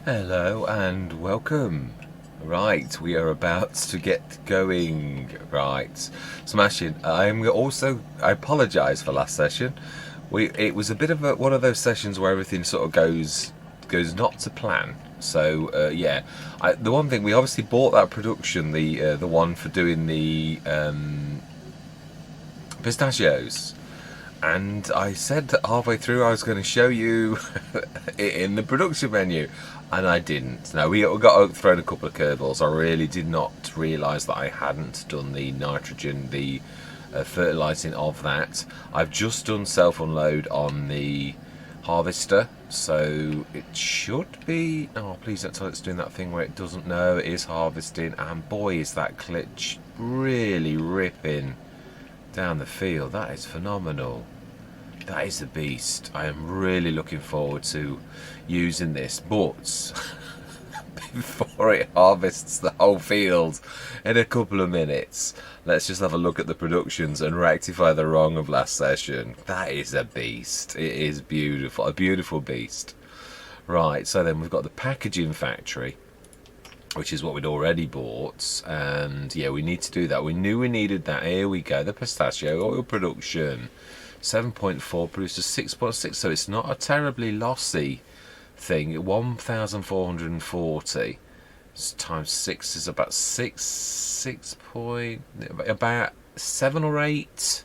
Hello and welcome. Right, we are about to get going. Right, smashing. I apologise for last session. It was a bit of one of those sessions where everything sort of goes not to plan. So yeah, the one thing we obviously bought that production, the one for doing the pistachios. And I said that halfway through I was going to show you it in the production menu, and I didn't. No, we got thrown a couple of curveballs. I really did not realise that I hadn't done the nitrogen, the fertilising of that. I've just done self-unload on the harvester, so it should be... Oh, please don't tell it's doing that thing where it doesn't know it is harvesting, and boy is that glitch really ripping down the field. That is phenomenal. That is a beast. I am really looking forward to using this, but before it harvests the whole field in a couple of minutes, let's just have a look at the productions and rectify the wrong of last session. That is a beast. It is beautiful, a beautiful beast. Right, so then we've got the packaging factory, which is what we'd already bought, and yeah, we need to do that. We knew we needed that. Here we go, the pistachio oil production. 7.4 produced to 6.6, so it's not a terribly lossy thing. 1,440 times 6 is about about 7 or 8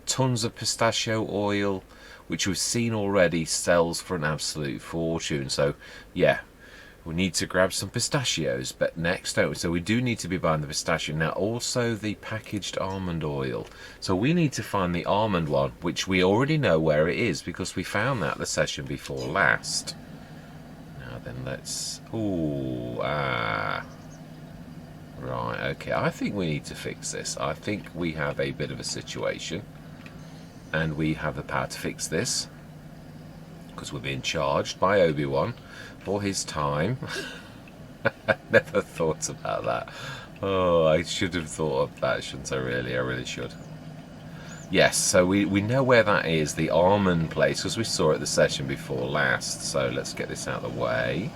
tons of pistachio oil, which we've seen already sells for an absolute fortune. So yeah, we need to grab some pistachios, but next, don't we? So we do need to be buying the pistachio. Now also the packaged almond oil. So we need to find the almond one, which we already know where it is because we found that the session before last. Now then let's... Right, okay. I think we need to fix this. I think we have a bit of a situation. And we have the power to fix this, because we're being charged by Obi-Wan for his time. I never thought about that. Oh, I should have thought of that, shouldn't I really? I really should. Yes, so we know where that is, the almond place, because we saw it the session before last. So let's get this out of the way.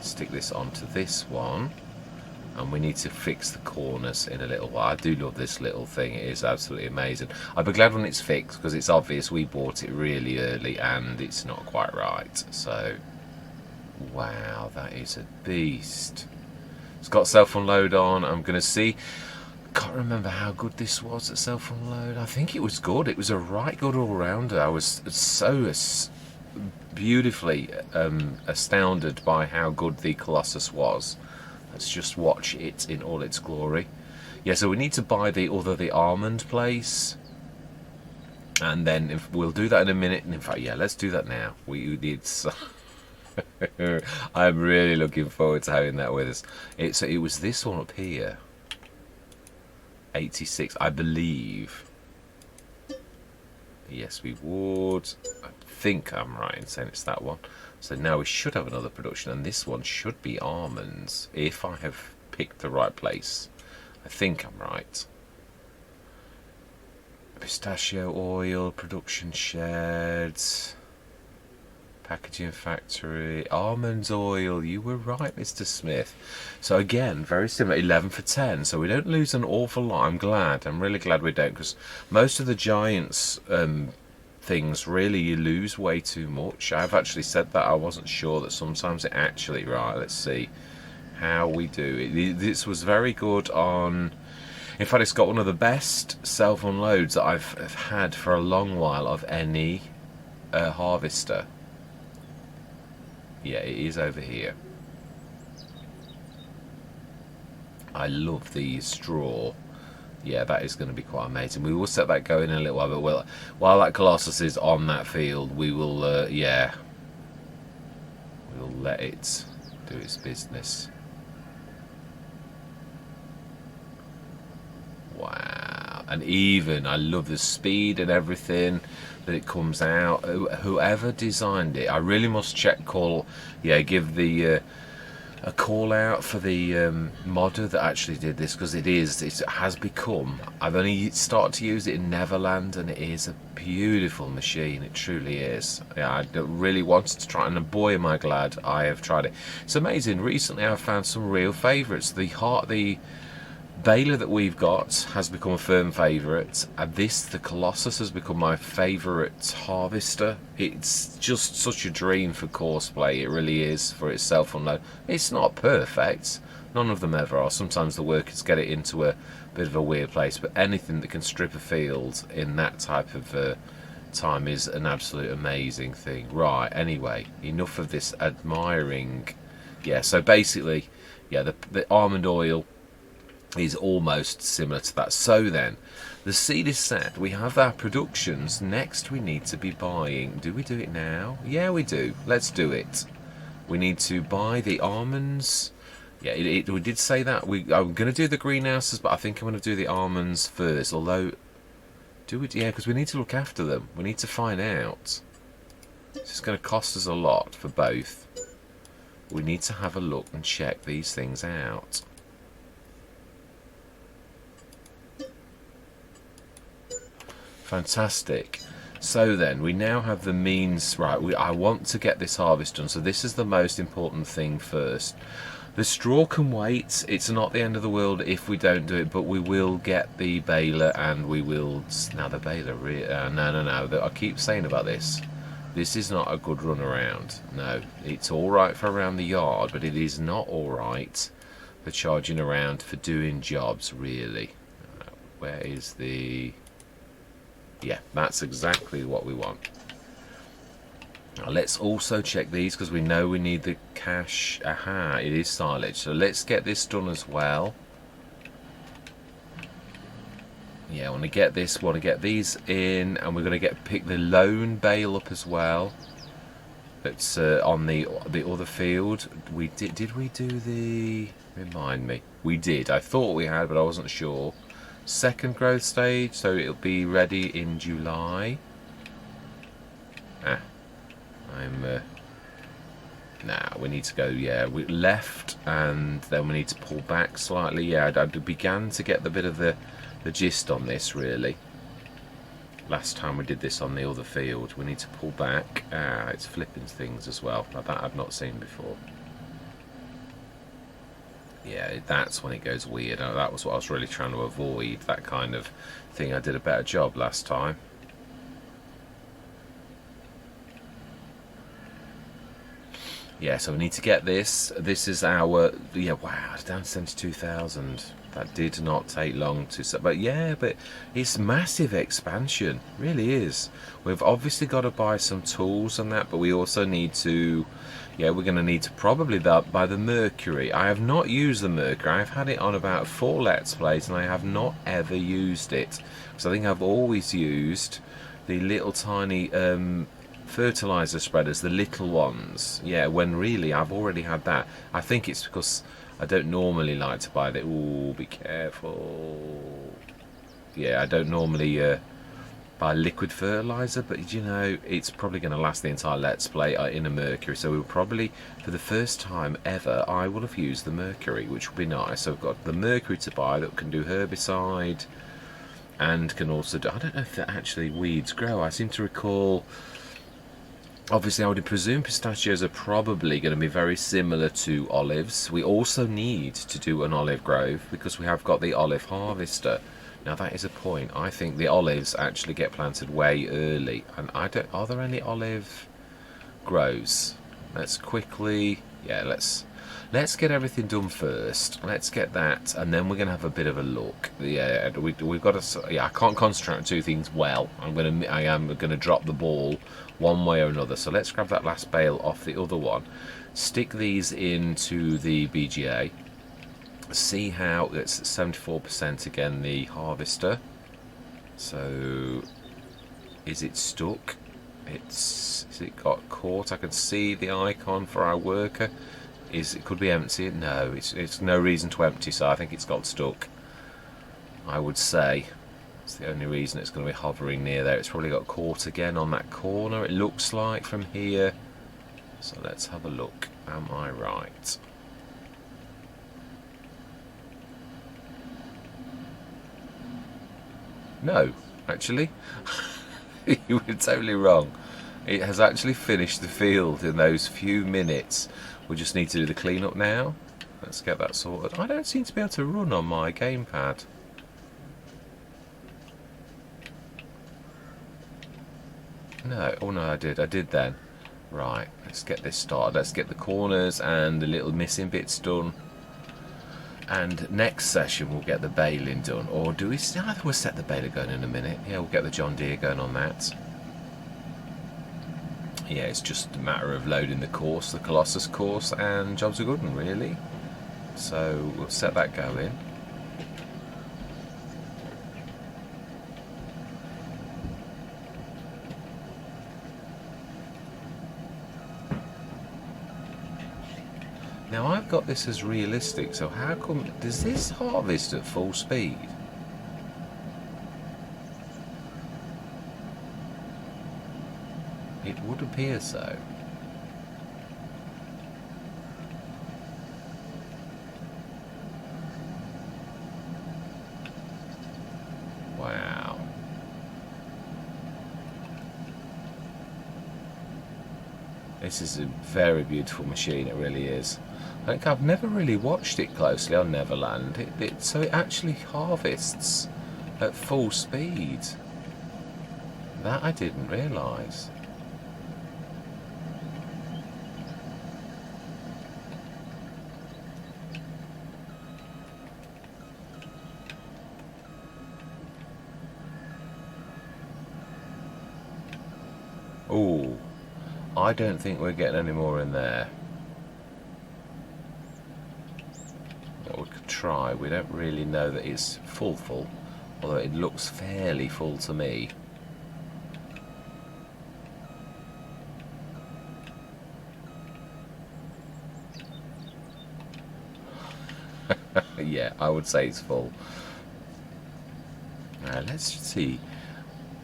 Stick this onto this one. And we need to fix the corners in a little while. I do love this little thing. It is absolutely amazing. I'll be glad when it's fixed, because it's obvious we bought it really early and it's not quite right. So, wow, that is a beast. It's got self-unload on. I'm going to see. I can't remember how good this was at self-unload. I think it was good. It was a right good all-rounder. I was so beautifully astounded by how good the Colossus was. Let's just watch it in all its glory. Yeah, so we need to buy the almond place, and then we'll do that in a minute. And in fact, yeah, let's do that now. We need. I'm really looking forward to having that with us. It was this one up here, 86, I believe. Yes, we would. I think I'm right in saying it's that one. So now we should have another production, and this one should be almonds, if I have picked the right place. I think I'm right. Pistachio oil, production sheds, packaging factory, almonds oil. You were right, Mr. Smith. So again, very similar, 11 for 10. So we don't lose an awful lot. I'm glad. I'm really glad we don't, because most of the Giants things, really, you lose way too much. I've actually said that. I wasn't sure that sometimes it actually... Right, let's see how we do it. This was very good on... In fact, it's got one of the best self-unloads that I've had for a long while of any harvester. Yeah, it is over here. I love the straw. Yeah, that is going to be quite amazing. We will set that going in a little while, but while that Colossus is on that field, we will, yeah, we'll let it do its business. Wow. And even, I love the speed and everything that it comes out. Whoever designed it, I really must give the a call out for the modder that actually did this, because it has become, I've only started to use it in Neverland, and it is a beautiful machine. It truly is. Yeah, I really wanted to try it, and boy am I glad I have tried it. It's amazing. Recently I've found some real favourites. The baler that we've got has become a firm favourite, and the Colossus has become my favourite harvester. It's just such a dream for courseplay. It really is, for its self-unload. It's not perfect, none of them ever are. Sometimes the workers get it into a bit of a weird place, but anything that can strip a field in that type of time is an absolute amazing thing. Right, anyway, enough of this admiring. Yeah, so basically, yeah, the almond oil is almost similar to that. So then, the seed is set. We have our productions. Next we need to be buying. Do we do it now? Yeah, we do. Let's do it. We need to buy the almonds. Yeah, we did say that. I'm going to do the greenhouses, but I think I'm going to do the almonds first. Although, yeah, because we need to look after them. We need to find out. It's going to cost us a lot for both. We need to have a look and check these things out. Fantastic. So then, we now have the means. Right, I want to get this harvest done, so this is the most important thing first. The straw can wait. It's not the end of the world if we don't do it, but we will get the baler, and we will. Now the baler, no. I keep saying about this. This is not a good run around. No, it's all right for around the yard, but it is not all right for charging around for doing jobs, really. Where is the... Yeah, that's exactly what we want. Now let's also check these, because we know we need the cash. Aha, it is silage. So let's get this done as well. Yeah, I want to get this, want to get these in, and we're going to pick the lone bale up as well. That's on the other field. Did we do the... Remind me. We did. I thought we had, but I wasn't sure. Second growth stage, so it'll be ready in July. We need to go, yeah, we left, and then we need to pull back slightly. Yeah, I began to get the bit of the gist on this, really. Last time we did this on the other field. We need to pull back. It's flipping things as well. That I've not seen before. Yeah, that's when it goes weird. That was what I was really trying to avoid, that kind of thing. I did a better job last time. Yeah, so we need to get this. This is our... Yeah, wow, it's down to 72,000. That did not take long to... But yeah, but it's massive expansion. Really is. We've obviously got to buy some tools and that, but we also need to... Yeah, we're going to need to probably buy the Mercury. I have not used the Mercury. I've had it on about 4 Let's Plays, and I have not ever used it. So I think I've always used the little tiny fertilizer spreaders, the little ones. Yeah, when really I've already had that. I think it's because I don't normally like to buy the... Ooh, be careful. Yeah, I don't normally... buy liquid fertilizer, but you know, it's probably going to last the entire Let's Play in a Mercury, so we'll probably, for the first time ever, I will have used the Mercury, which will be nice. So I've got the Mercury to buy that can do herbicide, and can also do... I don't know if that actually weeds grow. I seem to recall... Obviously, I would presume pistachios are probably going to be very similar to olives. We also need to do an olive grove, because we have got the olive harvester. Now that is a point. I think the olives actually get planted way early, and I don't... Are there any olive grows? Let's quickly... Yeah, let's get everything done first. Let's get that, and then we're gonna have a bit of a look. Yeah, we've got to... Yeah, I can't concentrate on two things well. I am gonna drop the ball one way or another. So let's grab that last bale off the other one. Stick these into the BGA. See how it's 74% again, the harvester. So is it stuck? Is it got caught? I can see the icon for our worker. It could be empty. No, it's no reason to empty, so I think it's got stuck. I would say it's the only reason it's going to be hovering near there. It's probably got caught again on that corner, it looks like, from here. So let's have a look. Am I right? No, actually, you were totally wrong. It has actually finished the field in those few minutes. We just need to do the cleanup now. Let's get that sorted. I don't seem to be able to run on my gamepad. No, oh no, I did then. Right, let's get this started. Let's get the corners and the little missing bits done. And next session we'll get the baling done. Or do we? I think we'll set the baler going in a minute. Yeah, we'll get the John Deere going on that. Yeah, it's just a matter of loading the course, the Colossus course, and jobs are good, really. So we'll set that going. Now I've got this as realistic, so how come, does this harvest at full speed? It would appear so. Wow. This is a very beautiful machine, it really is. I think I've never really watched it closely on Neverland. So it actually harvests at full speed. That I didn't realise. Ooh, I don't think we're getting any more in there. Well, we could try. We don't really know that it's full, although it looks fairly full to me. Yeah, I would say it's full. Now, let's see.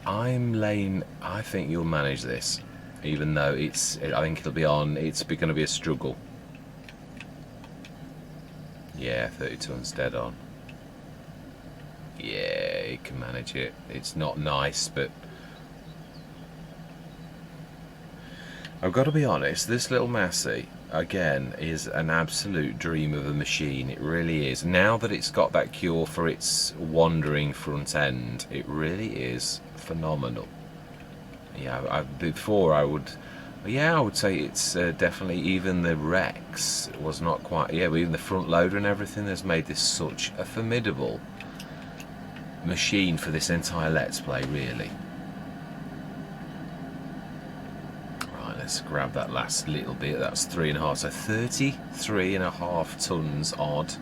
I think you'll manage this, even though I think it'll be on, it's going to be a struggle. Yeah, 30 tons dead on. Yeah, you can manage it. It's not nice, but I've got to be honest, this little Massey, again, is an absolute dream of a machine. It really is. Now that it's got that cure for its wandering front end, it really is phenomenal. Yeah, before I would say it's definitely, even the Rex was not quite, yeah, even the front loader and everything has made this such a formidable machine for this entire Let's Play, really. Right, let's grab that last little bit. That's 3.5, so 33.5 tons odd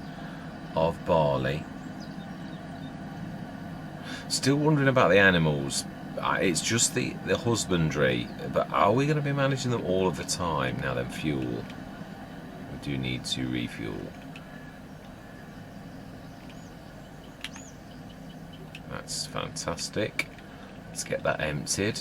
of barley. Still wondering about the animals. It's just the husbandry, but are we going to be managing them all of the time? Now then, fuel. We do need to refuel. That's fantastic. Let's get that emptied,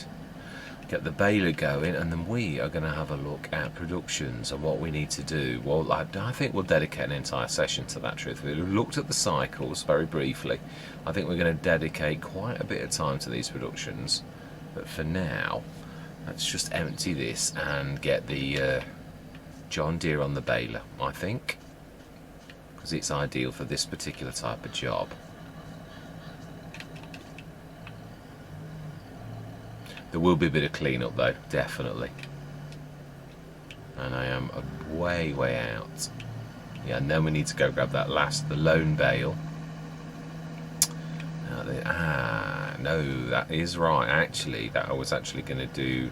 get the baler going, and then we are going to have a look at productions and what we need to do. Well, I think we'll dedicate an entire session to that, truthfully. We've looked at the cycles very briefly. I think we're going to dedicate quite a bit of time to these productions, but for now, let's just empty this and get the John Deere on the baler, I think, because it's ideal for this particular type of job. There will be a bit of clean-up though, definitely. And I am way out. Yeah, and then we need to go grab that the lone bale. No, that is right. Actually, that I was actually going to do.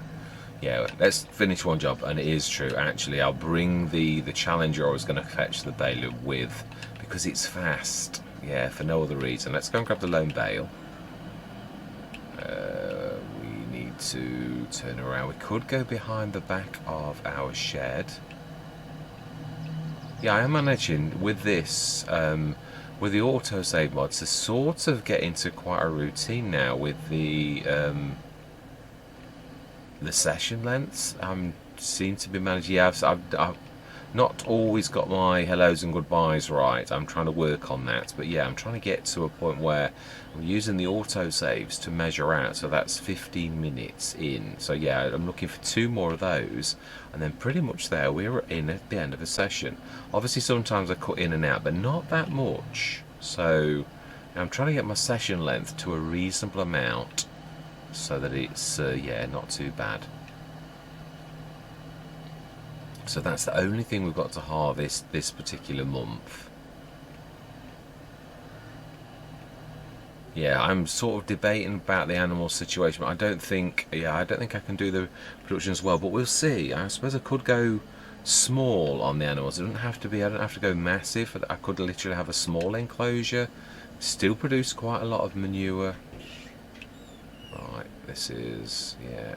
Yeah, let's finish one job, and it is true. Actually, I'll bring the Challenger I was going to fetch the baler with, because it's fast. Yeah, for no other reason. Let's go and grab the lone bale. We need to turn around. We could go behind the back of our shed. Yeah, I am managing with this. With the autosave mods, to sort of get into quite a routine now with the session lengths. Seem to be managing. Yeah, not always got my hellos and goodbyes right. I'm trying to work on that, but yeah, I'm trying to get to a point where I'm using the auto saves to measure out, so that's 15 minutes in. So yeah, I'm looking for 2 more of those, and then pretty much there we're in at the end of a session. Obviously sometimes I cut in and out, but not that much. So I'm trying to get my session length to a reasonable amount so that it's yeah, not too bad. So that's the only thing we've got to harvest this particular month. Yeah, I'm sort of debating about the animal situation, but I don't think I can do the production as well, but we'll see. I suppose I could go small on the animals. It doesn't have to be, I don't have to go massive. I could literally have a small enclosure, still produce quite a lot of manure. Right, this is, yeah.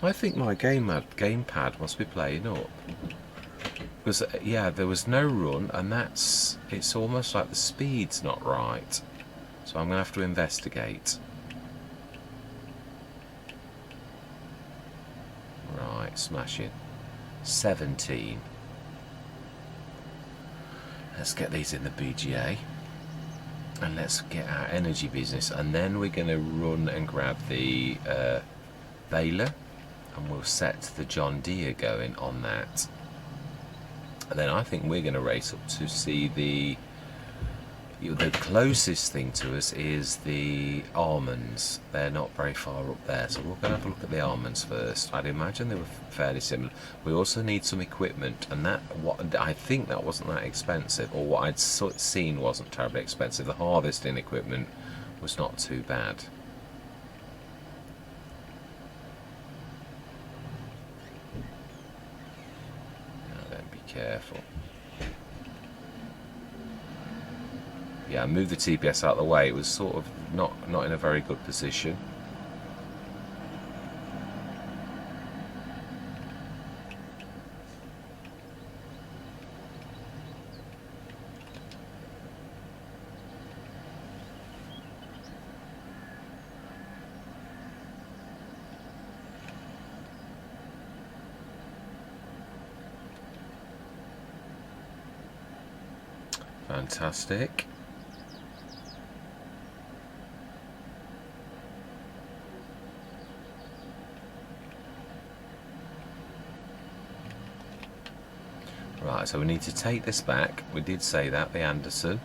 I think my gamepad must be playing up. Because, yeah, there was no run, and it's almost like the speed's not right. So I'm going to have to investigate. Right, smashing. 17. Let's get these in the BGA. And let's get our energy business. And then we're going to run and grab the baler. And we'll set the John Deere going on that. And then I think we're going to race up to see the closest thing to us is the almonds. They're not very far up there, so we're going to have a look at the almonds first. I'd imagine they were fairly similar. We also need some equipment, and I think that wasn't that expensive, or what I'd seen wasn't terribly expensive. The harvesting equipment was not too bad. Careful. Yeah, I moved the TPS out of the way. It was sort of not in a very good position. Fantastic. Right, so we need to take this back. We did say that, the Anderson.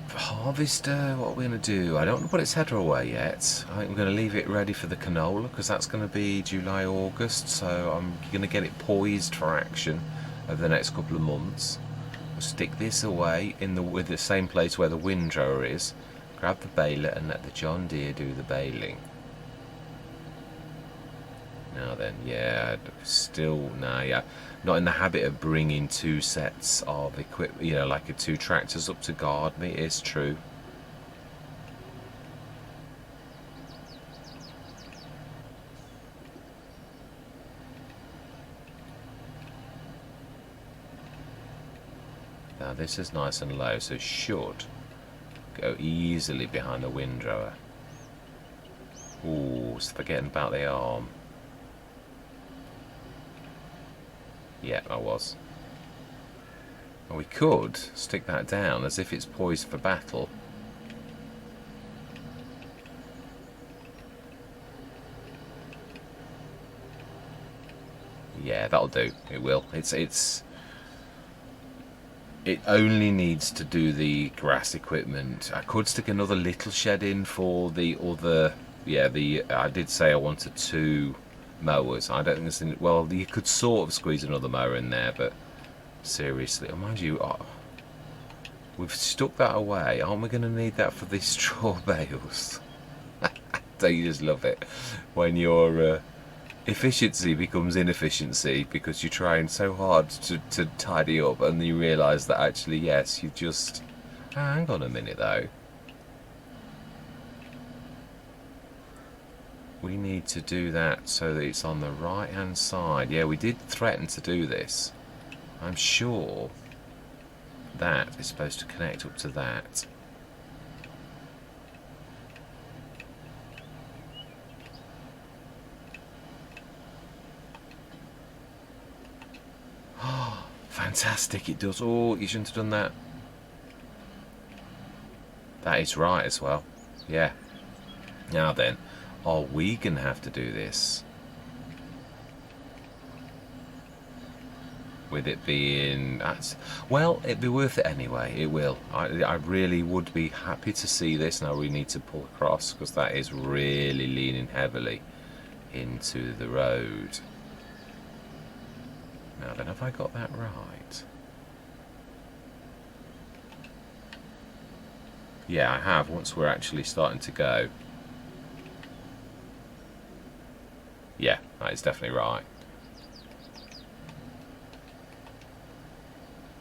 Harvester, what are we going to do? I don't want to put its header away yet. I think we're going to leave it ready for the canola, because that's going to be July, August, so I'm going to get it poised for action over the next couple of months. We'll stick this away with the same place where the windrower is, grab the baler and let the John Deere do the baling. Now then, yeah, still, nah, yeah, not in the habit of bringing 2 sets of equipment, you know, like 2 tractors up to guard me, it's true. Now this is nice and low, so should go easily behind the windrower. Ooh, forgetting about the arm. Yeah, I was. And we could stick that down as if it's poised for battle. Yeah, that'll do. It will. It only needs to do the grass equipment. I could stick another little shed in for the other. Yeah, I did say I wanted 2 mowers. I don't think there's any, well, you could sort of squeeze another mower in there, but seriously, oh, mind you, we've stuck that away. Aren't we going to need that for these straw bales? Don't you just love it when your efficiency becomes inefficiency because you're trying so hard to tidy up, and you realise that actually, yes, you just hang on a minute though. We need to do that so that it's on the right hand side. Yeah, we did threaten to do this. I'm sure that is supposed to connect up to that. fantastic, it does. Oh, you shouldn't have done that. That is right as well. Yeah. Now then, are we going to have to do this? With it being... well, it'd be worth it anyway. It will. I really would be happy to see this. Now we need to pull across, because that is really leaning heavily into the road. Now then, have I got that right? Yeah, I have, once we're actually starting to go. Yeah, that is definitely right.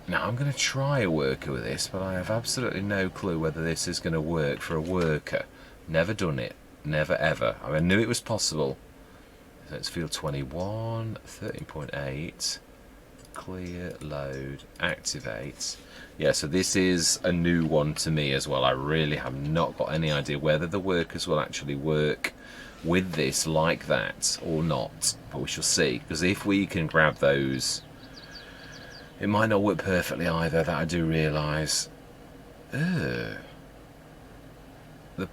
Now, I'm going to try a worker with this, but I have absolutely no clue whether this is going to work for a worker. Never done it. Never, ever. I knew it was possible. So it's field 21, 13.8. Clear, load, activate. Yeah, so this is a new one to me as well. I really have not got any idea whether the workers will actually work with this like that or not. But we shall see. Because if we can grab those... it might not work perfectly either, that I do realise. The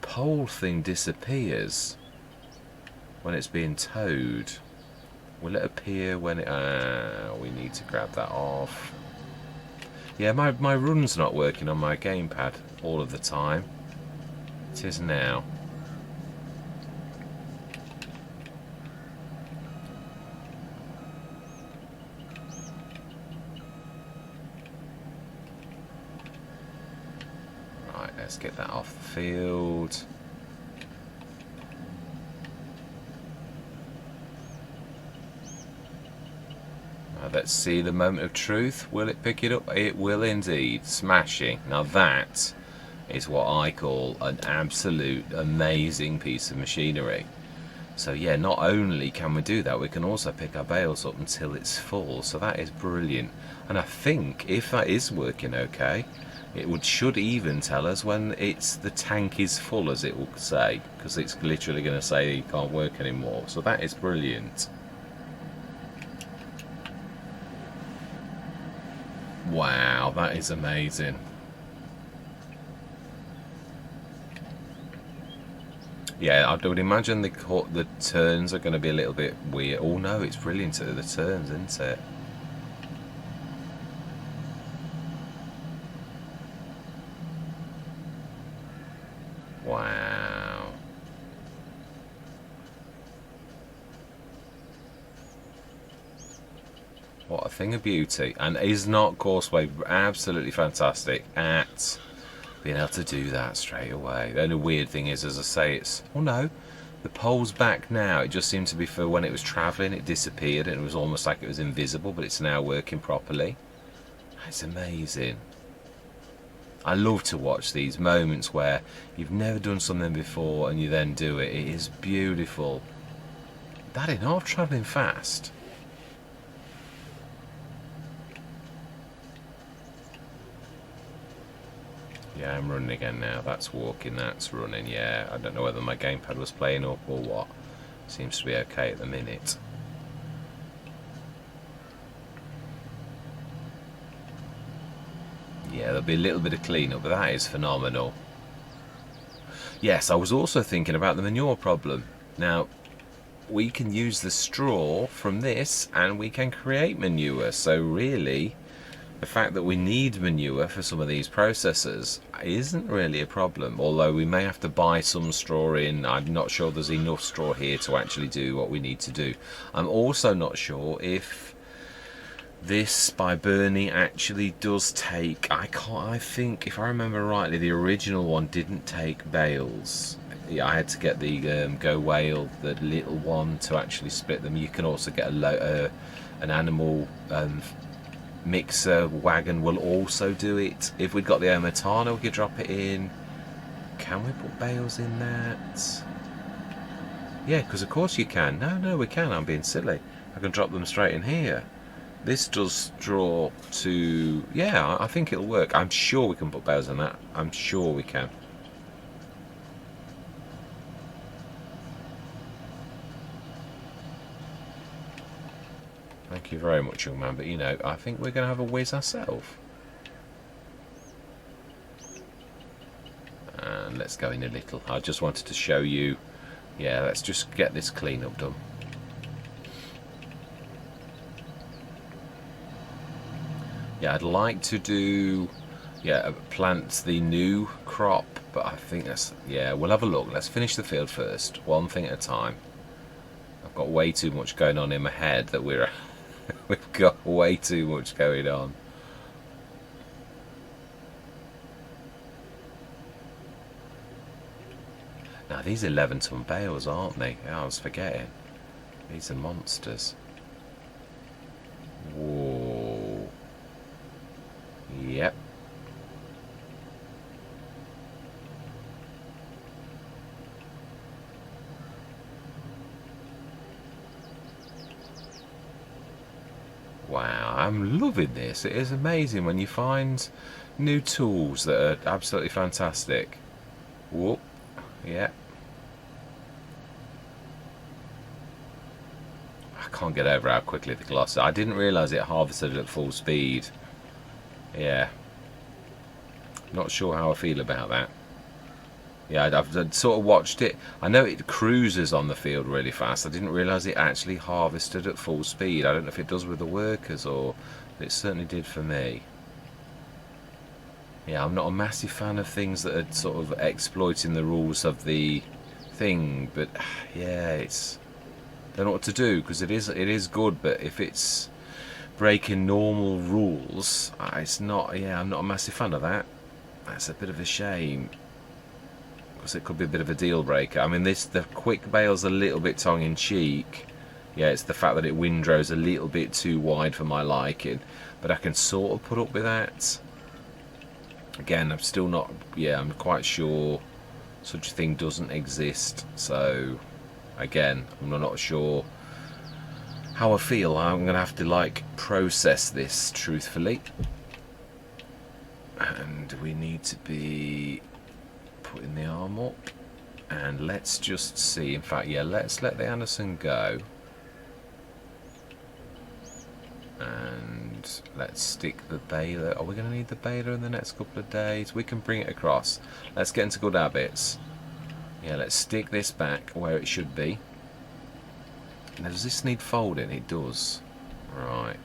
pole thing disappears when it's being towed. Will it appear when it... we need to grab that off. Yeah, my run's not working on my gamepad all of the time. It is now. Let's get that off the field. Now let's see the moment of truth. Will it pick it up? It will indeed. Smashing. Now that is what I call an absolute amazing piece of machinery. So yeah, not only can we do that, we can also pick our bales up until it's full. So that is brilliant. And I think if that is working okay, it should even tell us when the tank is full, as it will say, because it's literally going to say it can't work anymore. So that is brilliant. Wow, that is amazing. Yeah, I would imagine the turns are going to be a little bit weird. Oh no, it's brilliant at the turns, isn't it? Wow. What a thing of beauty. And is not Courseway absolutely fantastic at being able to do that straight away? The only weird thing is, as I say, it's... oh no, the pole's back now. It just seemed to be for when it was travelling, it disappeared and it was almost like it was invisible, but it's now working properly. That's amazing. I love to watch these moments where you've never done something before and you then do it. It is beautiful. That enough travelling fast. Yeah, I'm running again now. That's walking, that's running. Yeah, I don't know whether my gamepad was playing up or what. Seems to be okay at the minute. Yeah, there'll be a little bit of cleanup, but that is phenomenal. Yes, I was also thinking about the manure problem. Now, we can use the straw from this and we can create manure. So really, the fact that we need manure for some of these processes isn't really a problem. Although we may have to buy some straw in. I'm not sure there's enough straw here to actually do what we need to do. I'm also not sure if this by burning actually does take... I think, if I remember rightly, the original one didn't take bales. Yeah, I had to get the Go Whale, the little one, to actually split them. You can also get an animal mixer wagon will also do it. If we'd got the Omatana, we could drop it in. Can we put bales in that? Yeah, because of course you can. No, we can. I'm being silly. I can drop them straight in here. This does draw to... yeah, I think it'll work. I'm sure we can put bales in that. I'm sure we can. Thank you very much, young man. But, you know, I think we're going to have a whiz ourselves. And let's go in a little. I just wanted to show you. Yeah, let's just get this cleanup done. Yeah, I'd like to do, yeah, plant the new crop, but I think that's, yeah, we'll have a look. Let's finish the field first, one thing at a time. I've got way too much going on in my head that we've got way too much going on. Now, these 11-ton bales, aren't they? Yeah, I was forgetting. These are monsters. Whoa. Yep. Wow, I'm loving this. It is amazing when you find new tools that are absolutely fantastic. Whoop. Yeah. I can't get over how quickly the gloss. I didn't realise it harvested at full speed. Yeah. Not sure how I feel about that. Yeah, I've sort of watched it. I know it cruises on the field really fast. I didn't realise it actually harvested at full speed. I don't know if it does with the workers or... It certainly did for me. Yeah, I'm not a massive fan of things that are sort of exploiting the rules of the thing. But, yeah, it's... I don't know what to do, because it is good, but if it's breaking normal rules, it's not... Yeah, I'm not a massive fan of that. That's a bit of a shame. Because it could be a bit of a deal breaker. I mean, the quick bale's a little bit tongue-in-cheek. Yeah, it's the fact that it windrows a little bit too wide for my liking. But I can sort of put up with that. Again, I'm still not... Yeah, I'm quite sure such a thing doesn't exist. So, again, I'm not sure how I feel. I'm going to have to, like, process this truthfully. And we need to be... putting the arm up, and let's just see. In fact, yeah, let's let the Anderson go, and let's stick the baler. Are we going to need the baler in the next couple of days? We can bring it across. Let's get into good habits. Yeah, let's stick this back where it should be. Now, does this need folding? It does. Right.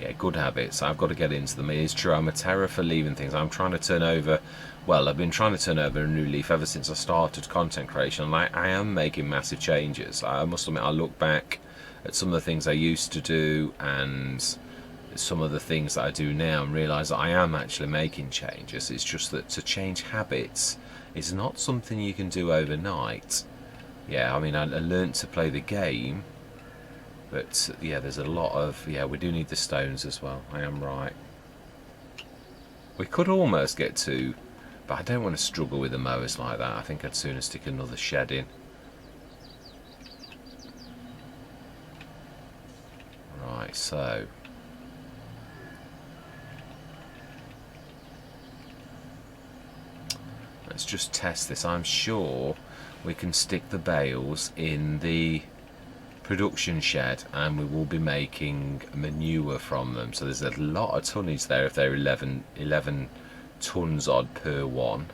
Yeah, good habits. I've got to get into them. It is true, I'm a terror for leaving things. I'm trying to turn over, well, I've been trying to turn over a new leaf ever since I started content creation. And I am making massive changes. I must admit, I look back at some of the things I used to do and some of the things that I do now and realise that I am actually making changes. It's just that to change habits is not something you can do overnight. Yeah, I mean, I learned to play the game. But, yeah, there's a lot of... Yeah, we do need the stones as well. I am right. We could almost get to... But I don't want to struggle with the mowers like that. I think I'd sooner stick another shed in. Right, so... Let's just test this. I'm sure we can stick the bales in the... production shed, and we will be making manure from them. So there's a lot of tonnage there if they're 11 tons odd per one.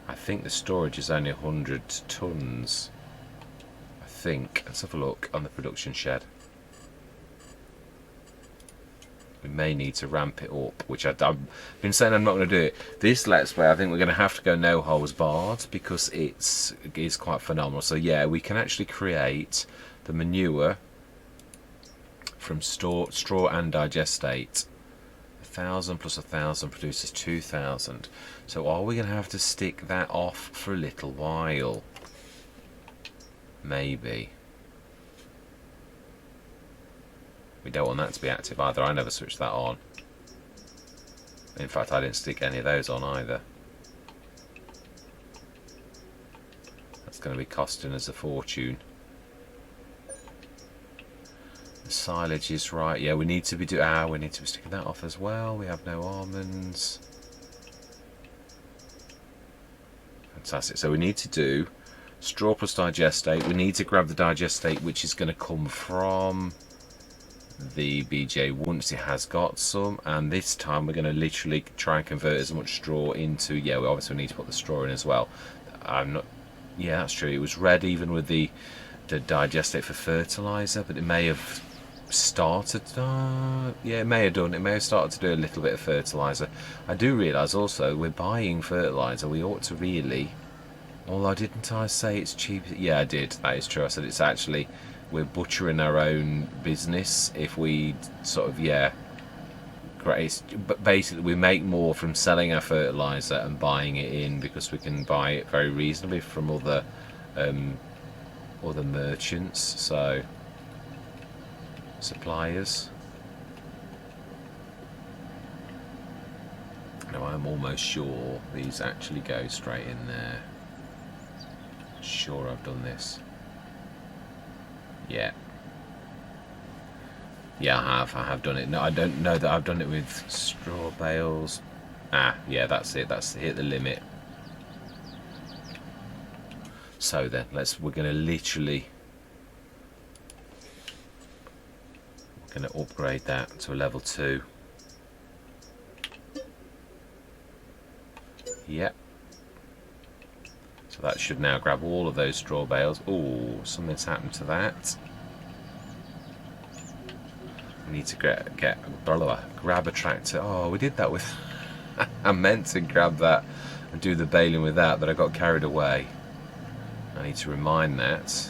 I think the storage is only 100 tons. I think. Let's have a look on the production shed. We may need to ramp it up, which I've been saying I'm not going to do it. This Let's Play, I think we're going to have to go no holes barred because it is quite phenomenal. So yeah, we can actually create the manure from straw and digestate. 1,000 plus 1,000 produces 2,000. So are we going to have to stick that off for a little while? Maybe. We don't want that to be active either. I never switched that on. In fact, I didn't stick any of those on either. That's going to be costing us a fortune. silage is right. Yeah, we need to be we need to be sticking that off as well. We have no almonds. Fantastic. So we need to do straw plus digestate. We need to grab the digestate, which is going to come from the BJ once it has got some, and this time we're going to literally try and convert as much straw into, yeah, we obviously need to put the straw in as well. I'm not, yeah, that's true, it was red even with the digestate for fertilizer, but it may have started, yeah, it may have started to do a little bit of fertilizer. I do realise also we're buying fertilizer, we ought to really, although didn't I say it's cheap? Yeah, I did, that is true. I said it's actually, we're butchering our own business if we sort of, yeah, great. But basically we make more from selling our fertilizer and buying it in, because we can buy it very reasonably from other merchants, so suppliers. Now I'm almost sure these actually go straight in there. Sure I've done this. Yeah, I have done it. No, I don't know that I've done it with straw bales. Yeah, that's it, that's hit the limit. So then we're going to literally, we're going to upgrade that to a level 2. Yep. So that should now grab all of those straw bales. Oh, something's happened to that. We need to grab a tractor. Oh, we did that with I meant to grab that and do the baling with that, but I got carried away. I need to remind that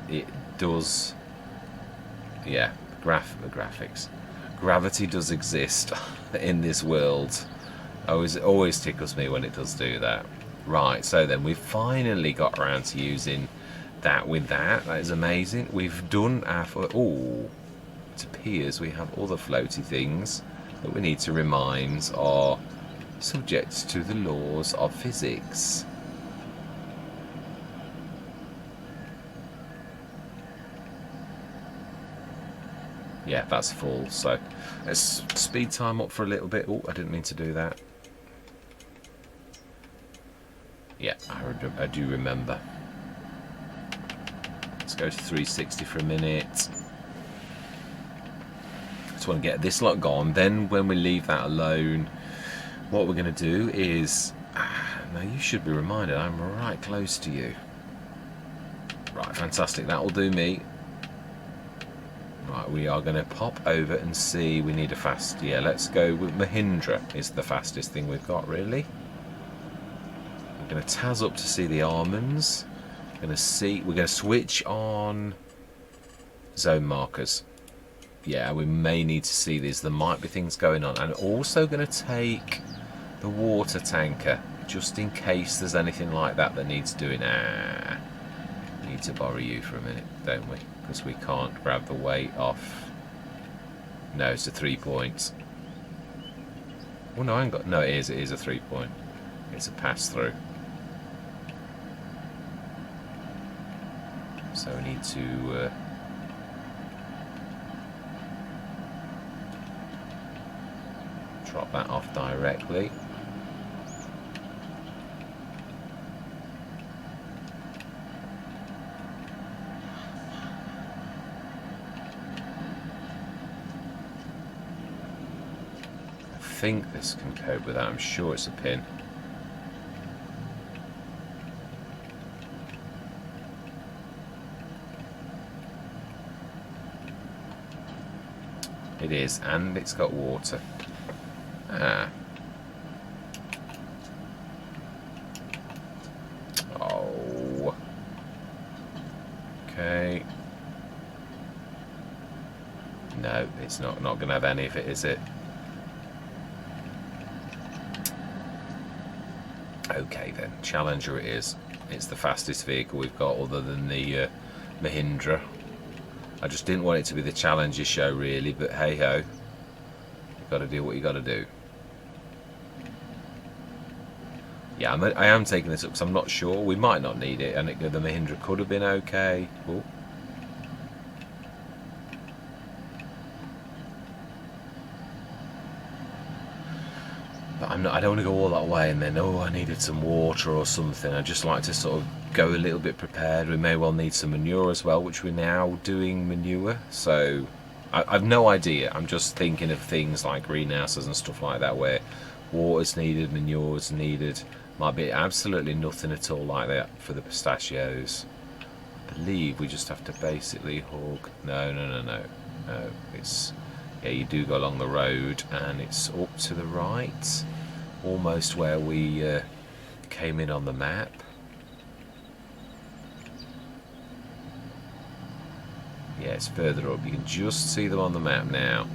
it does, yeah, the graphics. Gravity does exist in this world. It always tickles me when it does do that. Right, so then we've finally got around to using that with that. That is amazing. We've done our... Oh, it appears we have other floaty things that we need to remind are subject to the laws of physics. Yeah, that's full, so let's speed time up for a little bit. Oh, I didn't mean to do that. Yeah, I do remember. Let's go to 360 for a minute. Just want to get this lot gone. Then when we leave that alone, what we're going to do is... now you should be reminded, I'm right close to you. Right, fantastic. That will do me. Right, we are going to pop over and see. We need a fast... Yeah, let's go with Mahindra. Is the fastest thing we've got, really. I'm going to Taz up to see the almonds. We're going to switch on zone markers. Yeah, we may need to see these. There might be things going on. And also going to take the water tanker, just in case there's anything like that that needs doing. We need to borrow you for a minute, don't we? Because we can't grab the weight off. No, it's a 3 points. Oh no, I ain't got... No, it is a 3 point. It's a pass through. So we need to drop that off directly. I think this can cope with that. I'm sure it's a pin. It is, and it's got water. Oh. Okay. No, it's not going to have any of it, is it? Okay then, Challenger it is. It's the fastest vehicle we've got other than the Mahindra. I just didn't want it to be the Challenger show really, but hey ho, you've got to do what you got to do. Yeah, I am taking this up because I'm not sure. We might not need it, and the Mahindra could have been okay. Ooh. But I don't want to go all that way and then, oh, I needed some water or something. I just like to sort of go a little bit prepared. We may well need some manure as well, which we're now doing manure. So I've no idea. I'm just thinking of things like greenhouses and stuff like that where water's needed, manure's needed. Might be absolutely nothing at all like that for the pistachios. I believe we just have to basically hug. No. It's, yeah, you do go along the road and it's up to the right, almost where we came in on the map. Yeah, it's further up. You can just see them on the map now.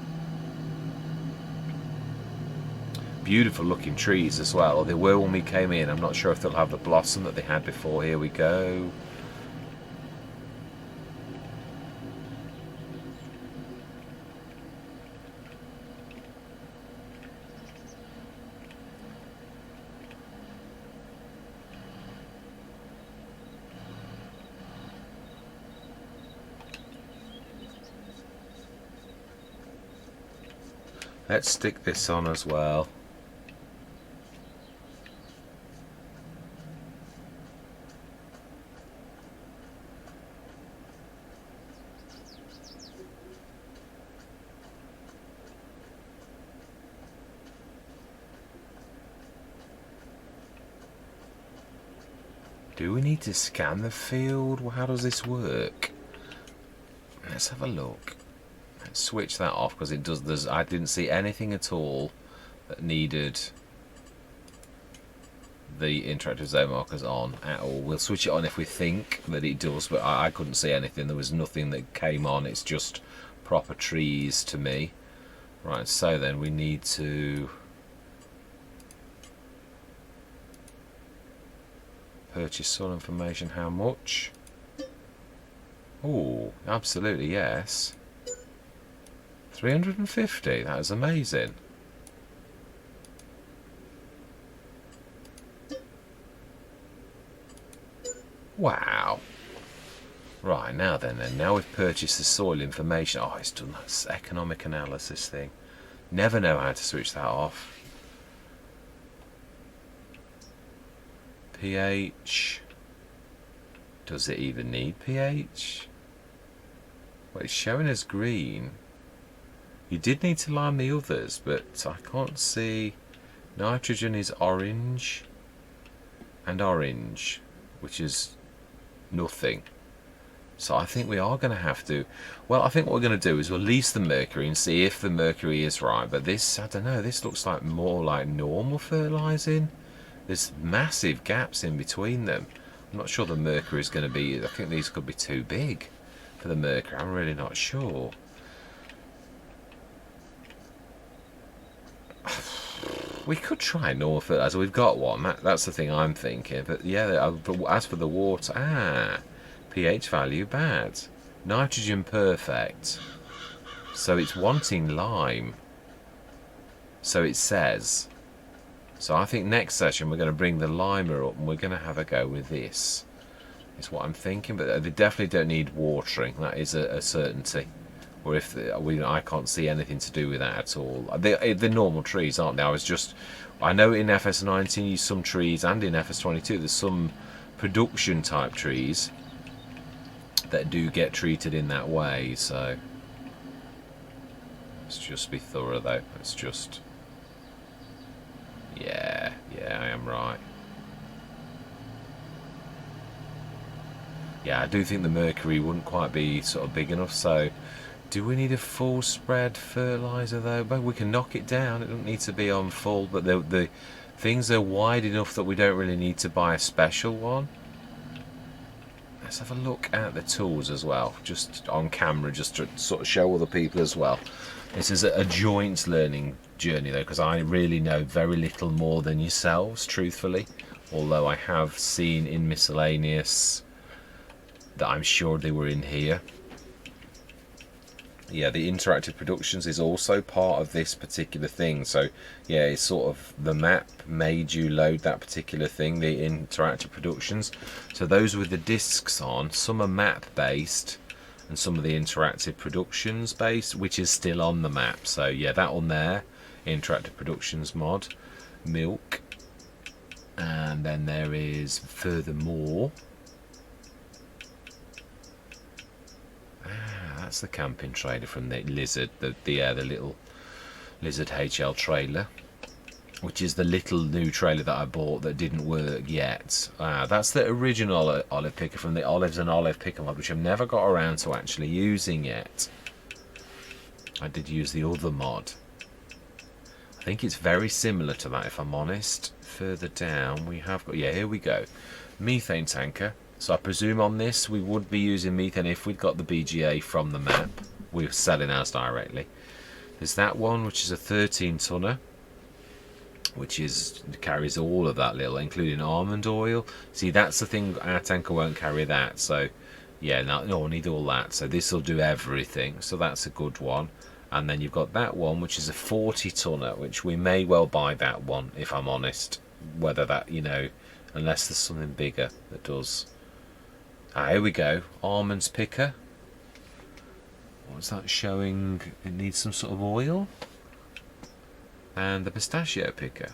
Beautiful looking trees as well. They were when we came in. I'm not sure if they'll have the blossom that they had before. Here we go. Let's stick this on as well. Do we need to scan the field? Well, how does this work? Let's have a look. Let's switch that off because it does. I didn't see anything at all that needed the interactive zone markers on at all. We'll switch it on if we think that it does, but I couldn't see anything. There was nothing that came on. It's just proper trees to me. Right, so then we need to purchase soil information. How much? Oh, absolutely yes. 350. That is amazing. Wow. Right, now we've purchased the soil information. Oh, it's done that economic analysis thing. Never know how to switch that off. pH. Does it even need pH? Well, it's showing as green. You did need to lime the others, but I can't see. Nitrogen is orange and orange, which is nothing. So I think we are going to have to. Well, I think what we're going to do is we'll lease the mercury and see if the mercury is right. But this, I don't know, this looks like more like normal fertilizing. There's massive gaps in between them. I'm not sure the mercury is going to be. I think these could be too big for the mercury. I'm really not sure. We could try normal fertilizer. We've got one. That's the thing I'm thinking. But yeah, as for the water, pH value bad. Nitrogen perfect. So it's wanting lime. So it says. So I think next session we're going to bring the limer up and we're going to have a go with this. Is what I'm thinking. But they definitely don't need watering. That is a certainty. Or if I can't see anything to do with that at all. They're normal trees, aren't they? I know in FS19 some trees, and in FS22 there's some production type trees that do get treated in that way. So let's just be thorough though. Let's just, yeah, I am right. Yeah, I do think the mercury wouldn't quite be sort of big enough. So do we need a full spread fertilizer though? But we can knock it down. It doesn't need to be on full, but the things are wide enough that we don't really need to buy a special one. Let's have a look at the tools as well, just on camera, just to sort of show other people as well. This is a joint learning journey though, because I really know very little more than yourselves, truthfully. Although I have seen in miscellaneous that I'm sure they were in here. Yeah, the interactive productions is also part of this particular thing. So yeah, it's sort of the map made you load that particular thing, the interactive productions. So those with the discs on, some are map based and some of the interactive productions based, which is still on the map. So yeah, that on there, interactive productions mod. milk. And then there is furthermore. That's the camping trailer from the Lizard, the little Lizard HL trailer, which is the little new trailer that I bought that didn't work yet. That's the original olive picker from the Olives and Olive Picker mod, which I've never got around to actually using yet. I did use the other mod. I think it's very similar to that, if I'm honest. Further down we have got, yeah, here we go, methane tanker. So I presume on this we would be using methane if we'd got the BGA from the map. We're selling ours directly. There's that one, which is a 13 tonner, which carries all of that little, including almond oil. See, that's the thing, our tanker won't carry that. So yeah, no, I need all that. So this will do everything. So that's a good one. And then you've got that one, which is a 40 tonner, which we may well buy that one, if I'm honest. Whether that, you know, unless there's something bigger that does. Here we go, almonds picker. What's that showing? It needs some sort of oil. And the pistachio picker.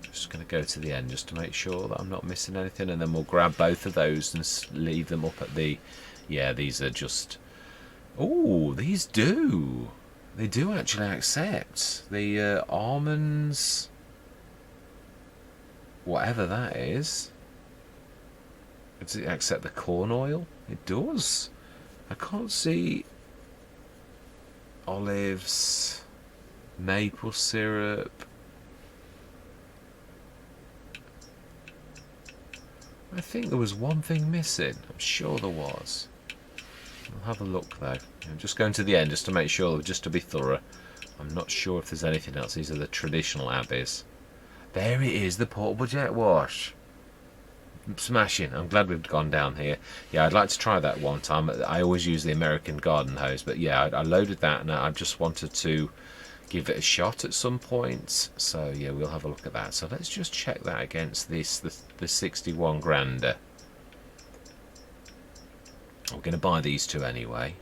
Just going to go to the end just to make sure that I'm not missing anything, and then we'll grab both of those and leave them up at the. Yeah, these are just. Oh, these do. They do actually accept the almonds. Whatever that is. Does it accept the corn oil? It does. I can't see olives, maple syrup. I think there was one thing missing. I'm sure there was. I'll have a look though. I'm just going to the end just to make sure, just to be thorough. I'm not sure if there's anything else. These are the traditional Abbeys. There it is, the portable jet wash. Smashing. I'm glad we've gone down here. Yeah, I'd like to try that one time. I always use the American garden hose, but yeah, I loaded that and I just wanted to give it a shot at some point. So yeah, we'll have a look at that. So let's just check that against this, the 61 grander. We're going to buy these two anyway.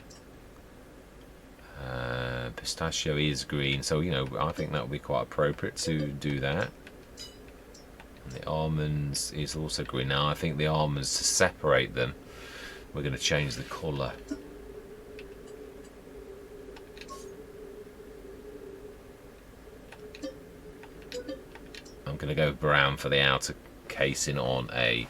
Pistachio is green, so you know, I think that would be quite appropriate to do that. And the almonds is also green. Now I think the almonds, to separate them, we're going to change the colour. I'm going to go brown for the outer casing on a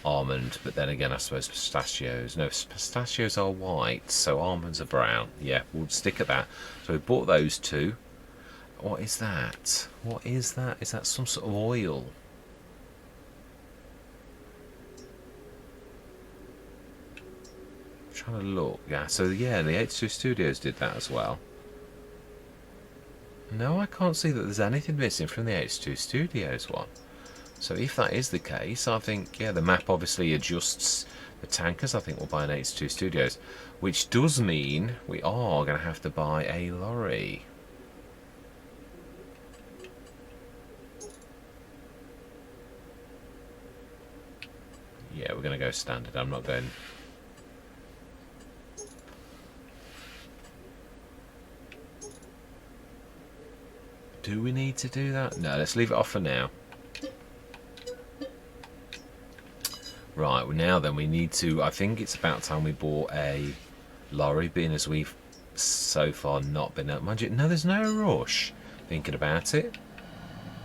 almond, but then again I suppose pistachios, no, pistachios are white, so almonds are brown. Yeah, we'll stick at that. So we bought those two. What is that? What is that? Is that some sort of oil? I'm trying to look. Yeah, so yeah, the H2 Studios did that as well. No, I can't see that there's anything missing from the H2 Studios one. So if that is the case, I think, yeah, the map obviously adjusts the tankers. I think we'll buy an H2 Studios, which does mean we are going to have to buy a lorry. Yeah, we're going to go standard. I'm not going... Do we need to do that? No, let's leave it off for now. Right, well now then we need to, I think it's about time we bought a lorry, being as we've so far not been out. Mind you, no, there's no rush, thinking about it.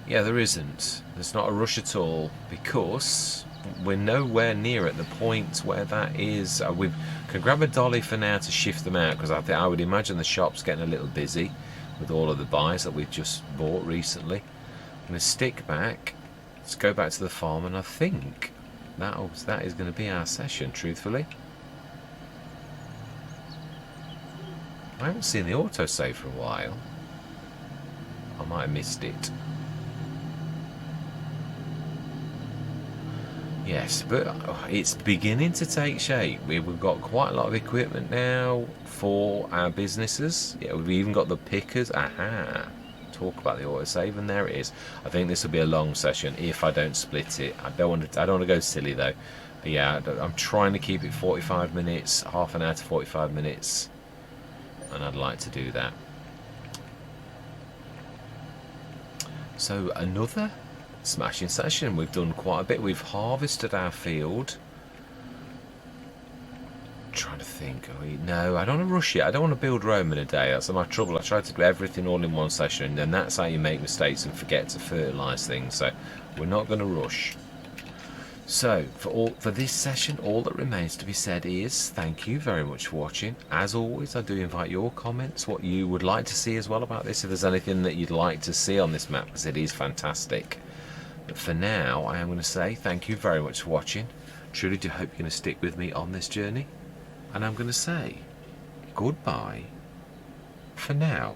Yeah, there isn't. There's not a rush at all, because we're nowhere near at the point where that is. We can grab a dolly for now to shift them out, because I would imagine the shop's getting a little busy with all of the buys that we've just bought recently. I'm going to stick back, let's go back to the farm, and I think that is going to be our session, truthfully. I haven't seen the autosave for a while. I might have missed it. Yes, but it's beginning to take shape. We've got quite a lot of equipment now for our businesses. Yeah, we've even got the pickers. Aha! Talk about the autosave, and there it is. I think this will be a long session if I don't split it. I don't want to go silly though. But yeah, I'm trying to keep it 45 minutes, half an hour to 45 minutes, and I'd like to do that. So another smashing session. We've done quite a bit. We've harvested our field. Trying to think. No, I don't want to rush it. I don't want to build Rome in a day. That's my trouble. I try to do everything all in one session, and that's how you make mistakes and forget to fertilise things. So we're not going to rush. So for this session, all that remains to be said is thank you very much for watching. As always, I do invite your comments, what you would like to see as well about this, if there's anything that you'd like to see on this map, because it is fantastic. But for now, I am going to say thank you very much for watching. Truly do hope you're going to stick with me on this journey, and I'm going to say goodbye for now.